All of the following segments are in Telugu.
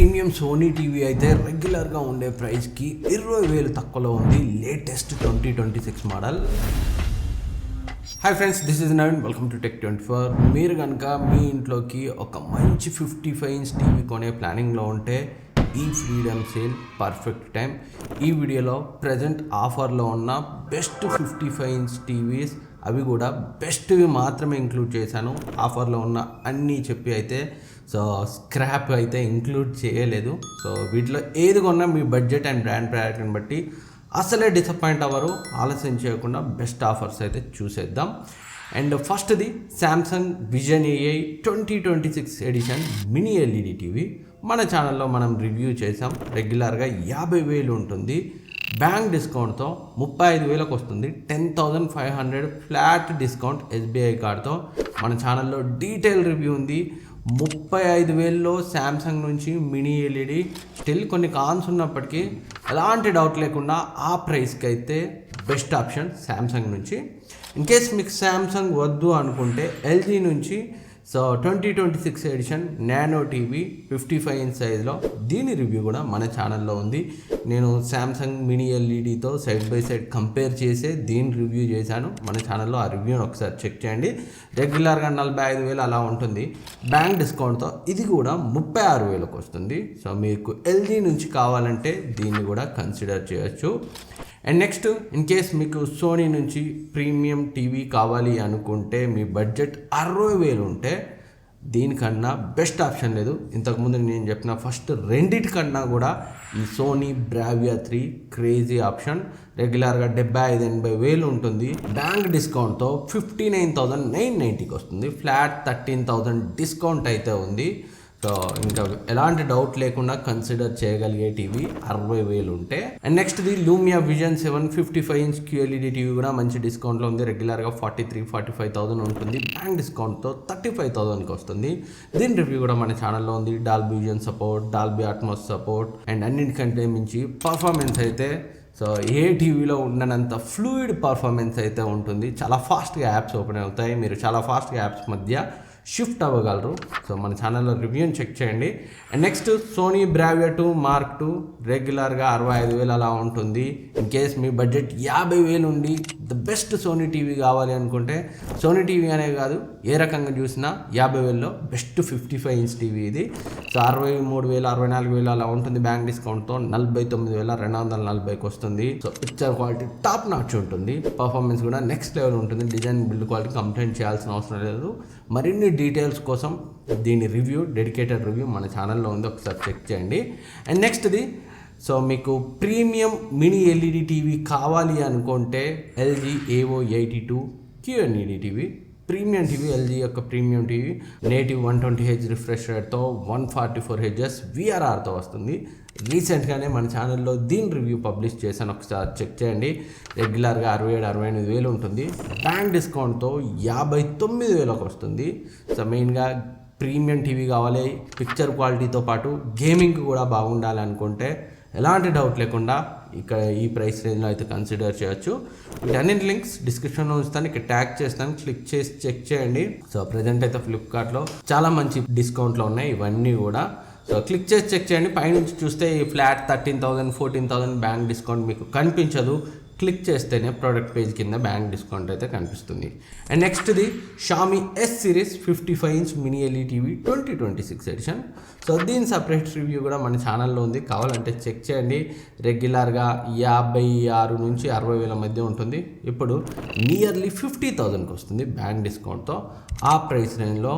ప్రీమియం సోనీ టీవీ అయితే రెగ్యులర్గా ఉండే ప్రైస్కి 20,000 తక్కువలో ఉంది latest 2026 model. Hi friends, this is Naveen, welcome to Tech24. మీరు కనుక మీ ఇంట్లోకి ఒక మంచి 55 ఇంచ్ టీవీ కొనే ప్లానింగ్లో ఉంటే ఈ ఫ్రీడమ్ సేల్ పర్ఫెక్ట్ టైం. ఈ వీడియోలో ప్రజెంట్ ఆఫర్లో ఉన్న బెస్ట్ 55 ఇంచ్ టీవీస్, అవి కూడా బెస్ట్వి మాత్రమే ఇంక్లూడ్ చేశాను. ఆఫర్లో ఉన్న అన్నీ చెప్పి అయితే స్క్రాప్ అయితే ఇంక్లూడ్ చేయలేదు. వీటిలో ఏది కొన్నా మీ బడ్జెట్ అండ్ బ్రాండ్ ప్రయారిటీని బట్టి అసలే డిసప్పాయింట్ అవ్వరు. ఆలస్యం చేయకుండా బెస్ట్ ఆఫర్స్ అయితే చూసేద్దాం. అండ్ ఫస్ట్ది Samsung Vision AI 2026 edition mini LED TV. మన ఛానల్లో మనం రివ్యూ చేసాం. రెగ్యులర్గా 50,000 ఉంటుంది, బ్యాంక్ డిస్కౌంట్తో 35,000కి వస్తుంది. 10,500 ఫ్లాట్ డిస్కౌంట్ SBI కార్డ్తో. మన ఛానల్లో డీటెయిల్ రివ్యూ ఉంది. 35,000లో శాంసంగ్ నుంచి మినీ LED స్టిల్ కొన్ని కాన్స్ ఉన్నప్పటికీ ఎలాంటి డౌట్ లేకుండా ఆ ప్రైస్కి అయితే బెస్ట్ ఆప్షన్ శాంసంగ్ నుంచి. ఇన్ కేస్ మీకు శాంసంగ్ వద్దు అనుకుంటే LG నుంచి 2026 ఎడిషన్ నానో టీవీ 55 ఇంచ్ సైజ్లో, దీని రివ్యూ కూడా మన ఛానల్లో ఉంది. నేను శాంసంగ్ మినీ LEDతో సైడ్ బై సైడ్ కంపేర్ చేసే దీని రివ్యూ చేశాను. మన ఛానల్లో ఆ రివ్యూని ఒకసారి చెక్ చేయండి. రెగ్యులర్గా 45,000 అలా ఉంటుంది, బ్యాంక్ డిస్కౌంట్తో ఇది కూడా 36,000కి వస్తుంది. మీకు LG నుంచి కావాలంటే దీన్ని కూడా కన్సిడర్ చేయొచ్చు. అండ్ నెక్స్ట్, ఇన్ కేస్ మీకు సోనీ నుంచి ప్రీమియం టీవీ కావాలి అనుకుంటే మీ బడ్జెట్ 60,000 ఉంటే దీనికన్నా బెస్ట్ ఆప్షన్ లేదు. ఇంతకుముందు నేను చెప్పిన ఫస్ట్ రెండిటికన్నా కూడా ఈ సోనీ బ్రావియా 3 క్రేజీ ఆప్షన్. రెగ్యులర్గా 75,000-80,000 ఉంటుంది, బ్యాంక్ డిస్కౌంట్తో 59,990కి వస్తుంది. ఫ్లాట్ 13,000 డిస్కౌంట్ అయితే ఉంది. ఇంకా ఎలాంటి డౌట్ లేకుండా కన్సిడర్ చేయగలిగే టీవీ 60,000 ఉంటే. అండ్ నెక్స్ట్ది Lumio vision 7 55 inch QLED TV కూడా మంచి డిస్కౌంట్లో ఉంది. రెగ్యులర్గా 43,000-45,000 ఉంటుంది, బ్యాంక్ డిస్కౌంట్తో 35,000కి వస్తుంది. దీని రివ్యూ కూడా మన ఛానల్లో ఉంది. Dolby vision support, Dolby Atmos support, and అన్నిటికంటే మించి పర్ఫార్మెన్స్ అయితే ఏ టీవీలో ఉండనంత ఫ్లూయిడ్ పర్ఫార్మెన్స్ అయితే ఉంటుంది. చాలా ఫాస్ట్గా యాప్స్ ఓపెన్ అవుతాయి, మీరు చాలా ఫాస్ట్గా యాప్స్ మధ్య షిఫ్ట్ అవ్వగలరు. మన ఛానల్లో రివ్యూని చెక్ చేయండి. And next, Sony Bravia 2 Mark II రెగ్యులర్గా 65,000 అలా ఉంటుంది. ఇన్ కేస్ మీ బడ్జెట్ 50,000 ఉండి ద బెస్ట్ సోనీ టీవీ కావాలి అనుకుంటే, సోనీ టీవీ అనే కాదు ఏ రకంగా చూసినా 50,000లో బెస్ట్ 55 ఇంచ్ టీవీ ఇది. 63,000 64,000 అలా ఉంటుంది, బ్యాంక్ డిస్కౌంట్తో 49,240కి వస్తుంది. పిక్చర్ క్వాలిటీ టాప్ నాచ్ ఉంటుంది, పర్ఫార్మెన్స్ కూడా నెక్స్ట్ లెవెల్ ఉంటుంది. డిజైన్ బిల్డ్ క్వాలిటీ కంప్లైంట్ చేయాల్సిన అవసరం లేదు. మరిన్ని డీటెయిల్స్ కోసం దీని రివ్యూ, డెడికేటెడ్ రివ్యూ మన ఛానల్లో ఉంది, ఒకసారి చెక్ చేయండి. అండ్ నెక్స్ట్ది, మీకు ప్రీమియం మినీ LED టీవీ కావాలి అనుకుంటే LG AO 82 QLED TV. Premium TV, LG యొక్క premium TV native 120Hz refresh రేట్తో 144Hz VRRతో వస్తుంది. రీసెంట్గానే మన ఛానల్లో దీని రివ్యూ పబ్లిష్ చేశాను, ఒకసారి చెక్ చేయండి. రెగ్యులర్గా 67,000-68,000 ఉంటుంది, బ్యాంక్ డిస్కౌంట్తో 59,000కి వస్తుంది. మెయిన్గా ప్రీమియం టీవీ కావాలి, పిక్చర్ క్వాలిటీతో పాటు గేమింగ్ కూడా బాగుండాలనుకుంటే ఎలాంటి డౌట్ లేకుండా ఇక్కడ ఈ ప్రైస్ రేంజ్లో అయితే కన్సిడర్ చేయొచ్చు. వీటన్నింటి లింక్స్ డిస్క్రిప్షన్లో ఉంచుతాను, ఇక్కడ ట్యాగ్ చేస్తాను, క్లిక్ చేసి చెక్ చేయండి. ప్రజెంట్ అయితే ఫ్లిప్కార్ట్లో చాలా మంచి డిస్కౌంట్లో ఉన్నాయి ఇవన్నీ కూడా. క్లిక్ చేసి చెక్ చేయండి. పైనుంచి చూస్తే ఈ ఫ్లాట్ 13,000 14,000 బ్యాంక్ డిస్కౌంట్ మీకు కనిపించదు. క్లిక్ చేస్తేనే ప్రోడక్ట్ పేజ్ కింద బ్యాంక్ డిస్కౌంట్ అయితే కనిపిస్తుంది. అండ్ నెక్స్ట్ది Xiaomi S series 55 inch mini LED TV 2026 edition. దీని సపరేట్ రివ్యూ కూడా మన ఛానల్లో ఉంది, కావాలంటే చెక్ చేయండి. రెగ్యులర్గా 56,000 నుంచి 60,000 మధ్య ఉంటుంది, ఇప్పుడు నియర్లీ 50,000కి వస్తుంది బ్యాంక్ డిస్కౌంట్తో. ఆ ప్రైస్ రేంజ్లో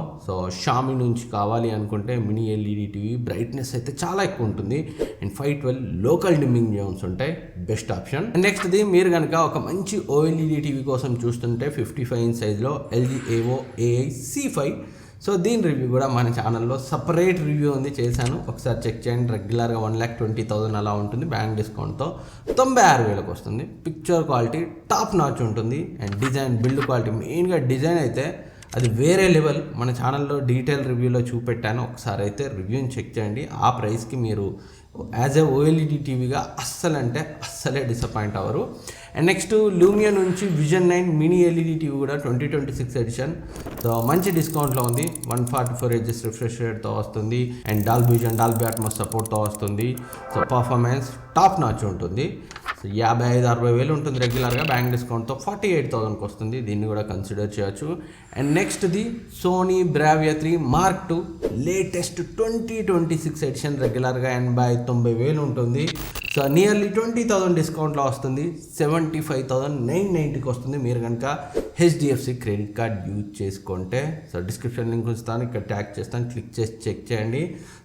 Xiaomi నుంచి కావాలి అనుకుంటే మినీ LED టీవీ బ్రైట్నెస్ అయితే చాలా ఎక్కువ ఉంటుంది, అండ్ 512 లోకల్ డిమ్మింగ్ జోన్స్ ఉంటాయి, బెస్ట్ ఆప్షన్. నెక్స్ట్ది, మీరు కనుక ఒక మంచి OLED టీవీ కోసం చూస్తుంటే 55 ఇంచ్ సైజ్లో LG AO AI C5. దీని రివ్యూ కూడా మన ఛానల్లో సపరేట్ రివ్యూ ఉంది, చేశాను, ఒకసారి చెక్ చేయండి. రెగ్యులర్గా 1,20,000 అలా ఉంటుంది, బ్యాంక్ డిస్కౌంట్తో 96,000కి వస్తుంది. పిక్చర్ క్వాలిటీ టాప్ నాచ్ ఉంటుంది, అండ్ డిజైన్ బిల్డ్ క్వాలిటీ, మెయిన్గా డిజైన్ అయితే అది వేరే లెవెల్. మన ఛానల్లో డీటెయిల్ రివ్యూలో చూపెట్టాను, ఒకసారి అయితే రివ్యూని చెక్ చేయండి. ఆ ప్రైస్కి మీరు యాజ్ ఏ ఓఎల్ఈడి టీవీగా అస్సలే డిసప్పాయింట్ అవ్వరు. అండ్ నెక్స్ట్ లూమియా నుంచి విజన్ 9 మినీ ఎల్ఈడి టీవీ కూడా 2026 ఎడిషన్ మంచి డిస్కౌంట్లో ఉంది. 144 హెర్ట్జ్ రిఫ్రెష్ రేట్తో వస్తుంది. And Dolby vision, Dolby Atmos సపోర్ట్తో వస్తుంది. సో పర్ఫార్మెన్స్ టాప్ నాచ్ ఉంటుంది. సో 55-60 వేలు ఉంటుంది రెగ్యులర్గా, బ్యాంక్ డిస్కౌంట్తో 48,000కి వస్తుంది. దీన్ని కూడా కన్సిడర్ చేయొచ్చు. అండ్ నెక్స్ట్ది Sony Bravia 3 Mark II latest 2026 edition, రెగ్యులర్గా 80-90 వేలు ఉంటుంది. సో నియర్లీ 20,000 డిస్కౌంట్లో వస్తుంది. 75,990కి వస్తుంది మీరు కనుక హెచ్డిఎఫ్సి క్రెడిట్ కార్డ్ యూజ్ చేసుకుంటే. సో డిస్క్రిప్షన్ లింక్ ఉంచుతాను, ఇక్కడ ట్యాగ్ చేస్తాను, క్లిక్ చేసి చెక్ చేయండి.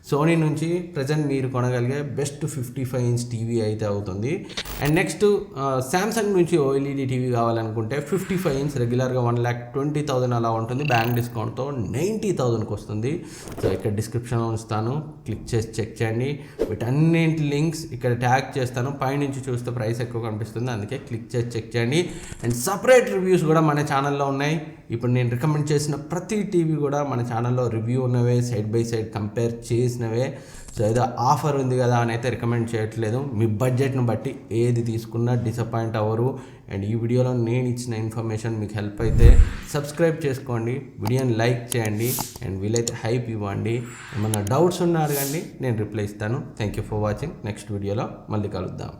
సోనీ నుంచి ప్రజెంట్ మీరు కొనగలిగే బెస్ట్ 55 ఇంచ్ టీవీ అయితే అవుతుంది. అండ్ నెక్స్ట్ శాంసంగ్ నుంచి ఓఎల్ఈడి టీవీ కావాలనుకుంటే 55 ఇంచ్ రెగ్యులర్గా 1,20,000 అలా ఉంటుంది, బ్యాంక్ డిస్కౌంట్తో 90,000కి వస్తుంది. సో ఇక్కడ డిస్క్రిప్షన్లో ఉంచుతాను, క్లిక్ చేసి చెక్ చేయండి. వీటన్నింటి లింక్స్ ఇక్కడ ట్యాగ్ చేస్తాను. పైనుంచి చూస్తే ప్రైస్ ఎక్కువ కనిపిస్తుంది, అందుకే క్లిక్ చేసి చెక్ చేయండి. అండ్ సపరేట్ రివ్యూస్ కూడా మన ఛానల్లో ఉన్నాయి. ఇప్పుడు నేను రికమెండ్ చేసిన ప్రతి టీవీ కూడా మన ఛానల్లో రివ్యూ ఉన్నవే, సైడ్ బై సైడ్ కంపేర్ చేసినవే. సో ఏదో ఆఫర్ ఉంది కదా అని అయితే రికమెండ్ చేయట్లేదు. మీ బడ్జెట్ను బట్టి ఏది తీసుకున్నా డిసప్పాయింట్ అవ్వరు. అండ్ ఈ వీడియోలో నేను ఇచ్చిన ఇన్ఫర్మేషన్ మీకు హెల్ప్ అయితే సబ్స్క్రైబ్ చేసుకోండి, వీడియోని లైక్ చేయండి, అండ్ వీలైతే హైప్ ఇవ్వండి. ఏమన్నా డౌట్స్ ఉన్నా అడగండి, నేను రిప్లై ఇస్తాను. Thank you for watching. Next వీడియోలో మళ్ళీ కలుద్దాం.